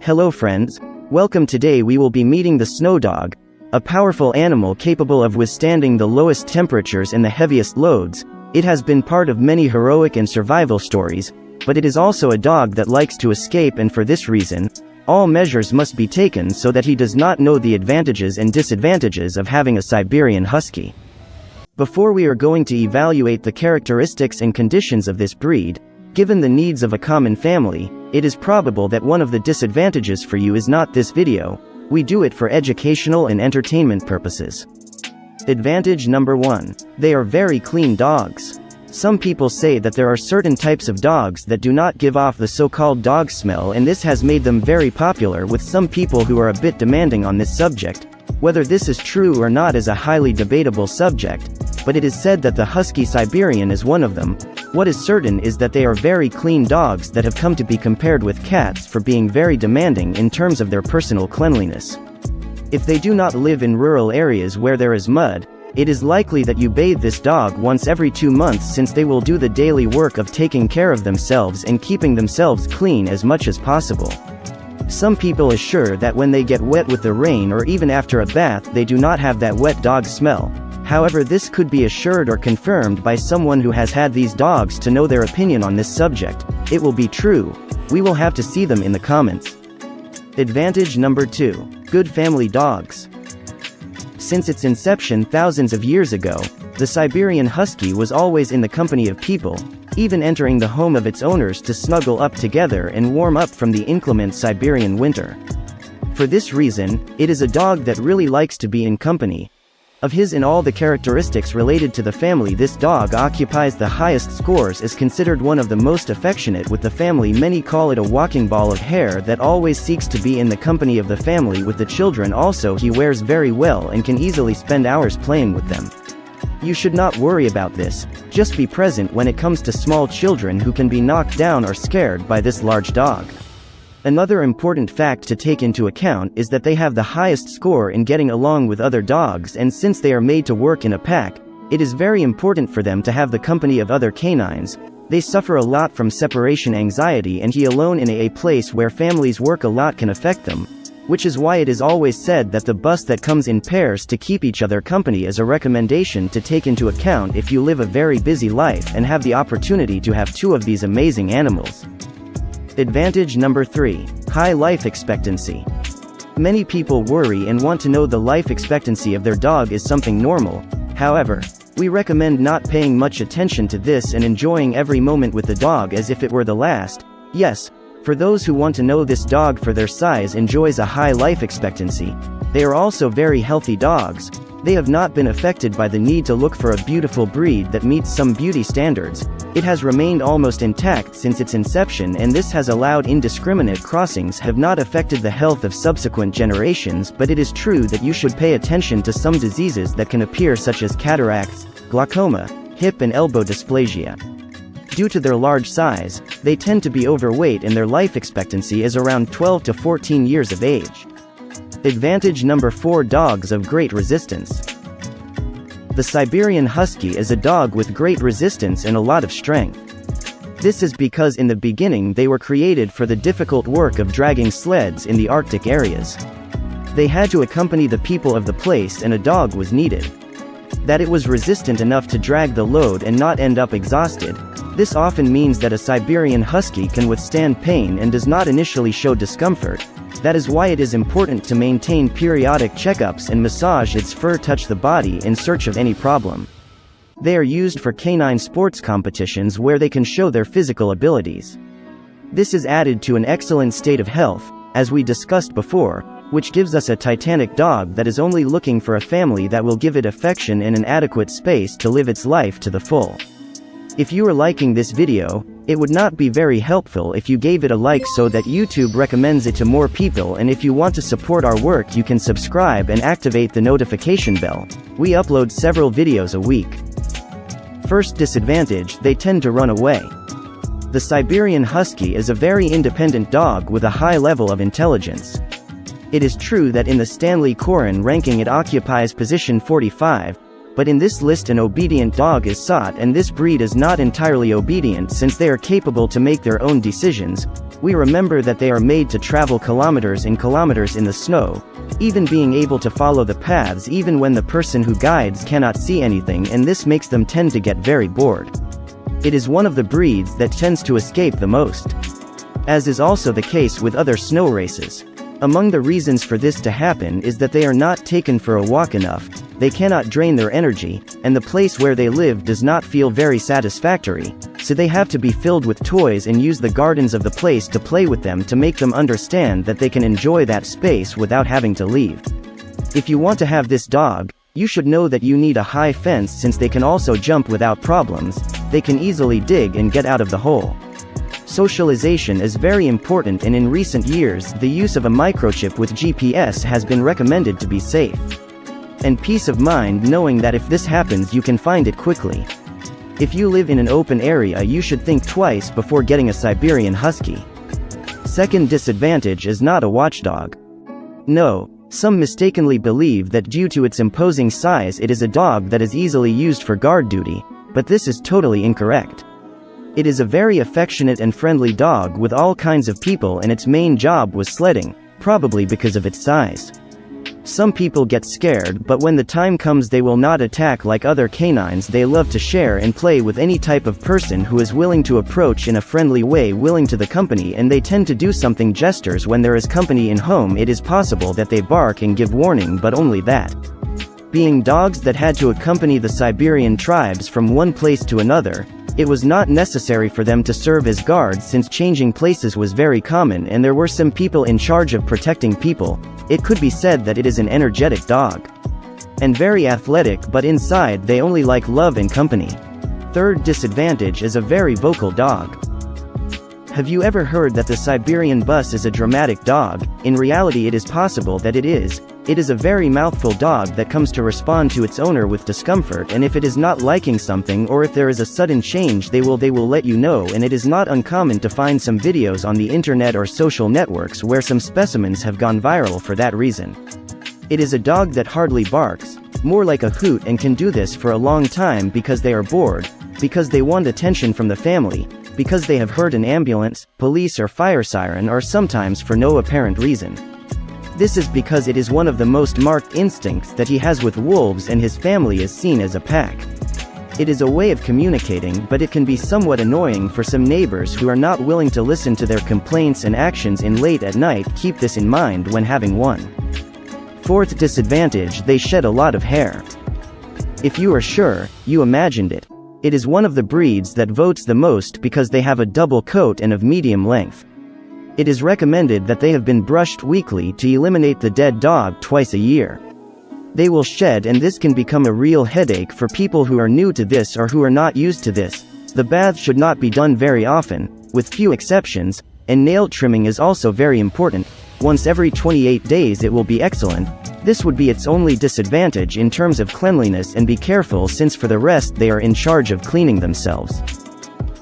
Hello friends, welcome. Today we will be meeting the snow dog, a powerful animal capable of withstanding the lowest temperatures and the heaviest loads. It has been part of many heroic and survival stories, but it is also a dog that likes to escape, and for this reason, all measures must be taken so that he does not know the advantages and disadvantages of having a Siberian Husky. Before we are going to evaluate the characteristics and conditions of this breed, given the needs of a common family, it is probable that one of the disadvantages for you is not this video. We do it for educational and entertainment purposes. Advantage number 1. They are very clean dogs. Some people say that there are certain types of dogs that do not give off the so-called dog smell, and this has made them very popular with some people who are a bit demanding on this subject. Whether this is true or not is a highly debatable subject, but it is said that the Husky Siberian is one of them. What is certain is that they are very clean dogs that have come to be compared with cats for being very demanding in terms of their personal cleanliness. If they do not live in rural areas where there is mud, it is likely that you bathe this dog once every 2 months, since they will do the daily work of taking care of themselves and keeping themselves clean as much as possible. Some people assure that when they get wet with the rain or even after a bath they do not have that wet dog smell. However, this could be assured or confirmed by someone who has had these dogs to know their opinion on this subject. It will be true. We will have to see them in the comments. Advantage number 2. Good family dogs. Since its inception thousands of years ago, the Siberian Husky was always in the company of people, even entering the home of its owners to snuggle up together and warm up from the inclement Siberian winter. For this reason, it is a dog that really likes to be in company of his. In all the characteristics related to the family, this dog occupies the highest scores, is considered one of the most affectionate with the family. Many call it a walking ball of hair that always seeks to be in the company of the family. With the children also, he wears very well and can easily spend hours playing with them. You should not worry about this, just be present when it comes to small children who can be knocked down or scared by this large dog. Another important fact to take into account is that they have the highest score in getting along with other dogs, and since they are made to work in a pack, it is very important for them to have the company of other canines. They suffer a lot from separation anxiety, and he alone in a place where families work a lot can affect them, which is why it is always said that the bus that comes in pairs to keep each other company is a recommendation to take into account if you live a very busy life and have the opportunity to have 2 of these amazing animals. Advantage number 3. High life expectancy. Many people worry and want to know the life expectancy of their dog is something normal. However, we recommend not paying much attention to this and enjoying every moment with the dog as if it were the last. Yes, for those who want to know, this dog for their size enjoys a high life expectancy. They are also very healthy dogs. They have not been affected by the need to look for a beautiful breed that meets some beauty standards. It has remained almost intact since its inception, and this has allowed indiscriminate crossings have not affected the health of subsequent generations. But it is true that you should pay attention to some diseases that can appear, such as cataracts, glaucoma, hip and elbow dysplasia. Due to their large size, they tend to be overweight, and their life expectancy is around 12 to 14 years of age. Advantage number 4. Dogs of great resistance. The Siberian Husky is a dog with great resistance and a lot of strength. This is because in the beginning they were created for the difficult work of dragging sleds in the Arctic areas. They had to accompany the people of the place, and a dog was needed that it was resistant enough to drag the load and not end up exhausted. This often means that a Siberian Husky can withstand pain and does not initially show discomfort. That is why it is important to maintain periodic checkups and massage its fur, touch the body in search of any problem. They are used for canine sports competitions where they can show their physical abilities. This is added to an excellent state of health, as we discussed before, which gives us a titanic dog that is only looking for a family that will give it affection and an adequate space to live its life to the full. If you are liking this video, it would not be very helpful if you gave it a like so that YouTube recommends it to more people, and if you want to support our work you can subscribe and activate the notification bell. We upload several videos a week. First disadvantage: they tend to run away. The Siberian Husky is a very independent dog with a high level of intelligence. It is true that in the Stanley Coren ranking it occupies position 45, but in this list an obedient dog is sought, and this breed is not entirely obedient since they are capable to make their own decisions. We remember that they are made to travel kilometers in the snow, even being able to follow the paths even when the person who guides cannot see anything, and this makes them tend to get very bored. It is one of the breeds that tends to escape the most, as is also the case with other snow races. Among the reasons for this to happen is that they are not taken for a walk enough, they cannot drain their energy, and the place where they live does not feel very satisfactory, so they have to be filled with toys and use the gardens of the place to play with them to make them understand that they can enjoy that space without having to leave. If you want to have this dog, you should know that you need a high fence, since they can also jump without problems, they can easily dig and get out of the hole. Socialization is very important, and in recent years the use of a microchip with GPS has been recommended to be safe. And peace of mind knowing that if this happens you can find it quickly. If you live in an open area you should think twice before getting a Siberian Husky. Second disadvantage is not a watchdog. No, some mistakenly believe that due to its imposing size it is a dog that is easily used for guard duty, but this is totally incorrect. It is a very affectionate and friendly dog with all kinds of people, and its main job was sledding, probably because of its size. Some people get scared, but when the time comes they will not attack like other canines. They love to share and play with any type of person who is willing to approach in a friendly way, willing to the company, and they tend to do something gestures when there is company in home. It is possible that they bark and give warning, but only that. Being dogs that had to accompany the Siberian tribes from one place to another, it was not necessary for them to serve as guards, since changing places was very common and there were some people in charge of protecting people. It could be said that it is an energetic dog. And very athletic, but inside they only like love and company. Third disadvantage is a very vocal dog. Have you ever heard that the Siberian bus is a dramatic dog? In reality it is possible that it is. It is a very mouthful dog that comes to respond to its owner with discomfort, and if it is not liking something or if there is a sudden change they will let you know, and it is not uncommon to find some videos on the internet or social networks where some specimens have gone viral for that reason. It is a dog that hardly barks, more like a hoot, and can do this for a long time because they are bored, because they want attention from the family, because they have heard an ambulance, police or fire siren, or sometimes for no apparent reason. This is because it is one of the most marked instincts that he has with wolves, and his family is seen as a pack. It is a way of communicating, but it can be somewhat annoying for some neighbors who are not willing to listen to their complaints and actions in late at night. Keep this in mind when having one. Fourth disadvantage, they shed a lot of hair. If you are sure, you imagined it. It is one of the breeds that votes the most because they have a double coat and of medium length. It is recommended that they have been brushed weekly to eliminate the dead dog twice a year. They will shed, and this can become a real headache for people who are new to this or who are not used to this. The bath should not be done very often, with few exceptions, and nail trimming is also very important. Once every 28 days it will be excellent. This would be its only disadvantage in terms of cleanliness, and be careful since for the rest they are in charge of cleaning themselves.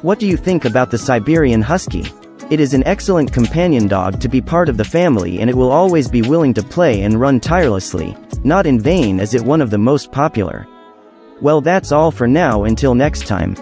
What do you think about the Siberian Husky? It is an excellent companion dog to be part of the family, and it will always be willing to play and run tirelessly, not in vain is it one of the most popular. Well, that's all for now. Until next time.